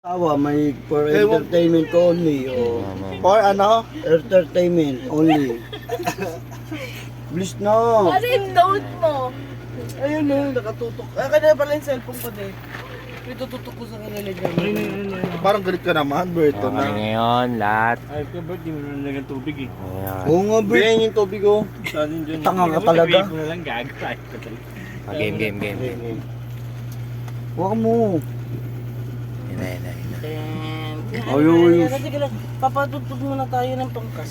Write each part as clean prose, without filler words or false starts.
Tawa, may for entertainment ko only. O, For ano? entertainment only. Bilis na. Ano yung note mo? Ayun no, nakatutok. Kanina pala yung cellphone ko din. May tututok ko sa kanila dyan. Parang galit ka naman, Berto Kami na. ngayon, lahat. Ay, Bert, di mo na nalagang tubig eh. Ayan. Oo nga, Bert. Bigyan yung tubig ko. Saan yun dyan? Tanga ka talaga. Mo na lang gago. Ay, patay. Game. Huwag mo. Yun na. Ayun. Sige lang, papatutog muna tayo ng pangkas.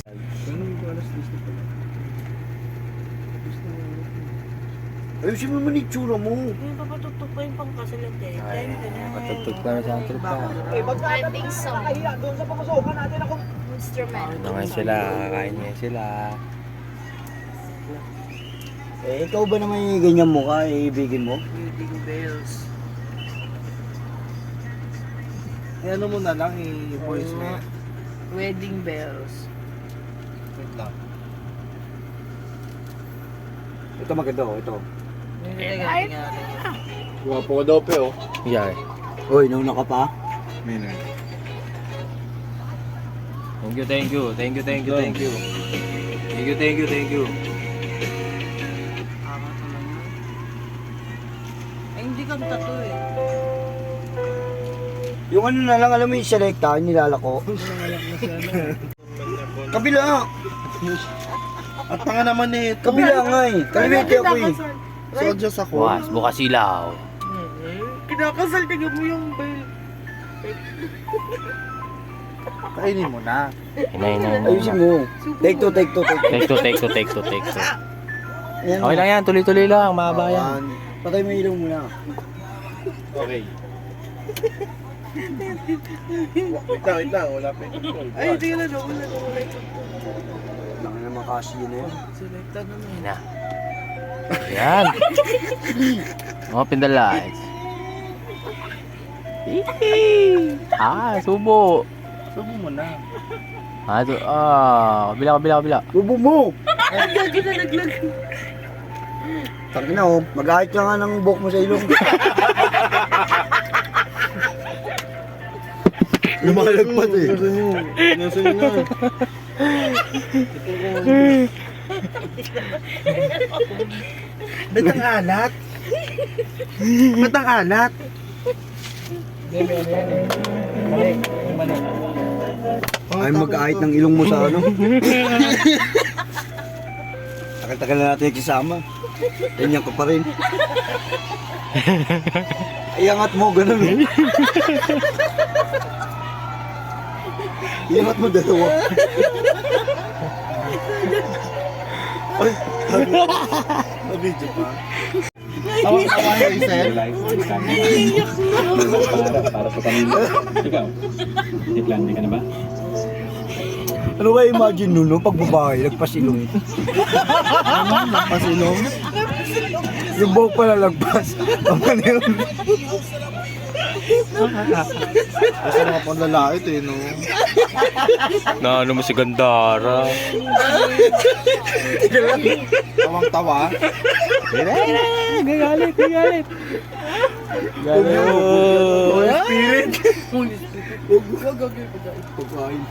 Ayusin mo naman yung tsura mo. Yung papatutog pa yung pangkas ulit eh. Patugtog pa na sa trupa. Trending song. Instrument. Ano nga sila, kakain nga sila. Eh, ikaw ba naman yung ganyan mukha, ibigin mo? Wedding bells. Eh ano mo na lang, i-voice mo. Wedding bells. Wait lang. Ito maganda, ito. Guwapo ko daw pe oh. Yeah. Uy, nauna ka pa? Thank you. Ay, hindi kang tato eh. Yung ano na lang, alam mo yung selecta, nilalako. Kabila! At tanga naman eh. Kabila nga eh. Kaliwete ako eh. Sodyas ako. Bukas ilaw. Kinakasal, tignan mo yung bell. Kainin mo na. Ina. Ayusin mo. Take two. Take two. Ayan, Okay lang yan, tuloy-tuloy lang, mahaba yan. Patay mo yung ilaw muna. Okay. Wait lang. Wala pa yung control. Ay, hindi ka lang. Wala Laki naman kasi yun eh. Selecta na na. Yun na. Yan. Open the lights. Subo. Subo mo na. Kabila. Bubo mo! Gagi na naglag. Tangin na oh. Mag-ahit ka nga ng buhok mo sa ilong. Lumalagpas eh. Nasa nyo na. Ba't ang alat? Ba't ang alat? Ay mag-ahit ng ilong mo sa ano. Tagal-tagal na natin nagsasama. Ganyan ka pa rin. Iangat mo, ganun eh. Iangat mo dalawa. Ay, Nabidyo pa. Tawa yung isa. Para sa kanila. Ikaw, iklande ka na ba? ano ba imagine nun, no? Pag babae, nagpasilong. Pasilong. Yung buhok pala lagpas. Ang ano yun? Kasi mga panlalait eh, no? Ano mo si Gandara? Tawang-tawa. Gagalit. Holy Spirit. Holy Spirit. Huwag gagawin pagkain.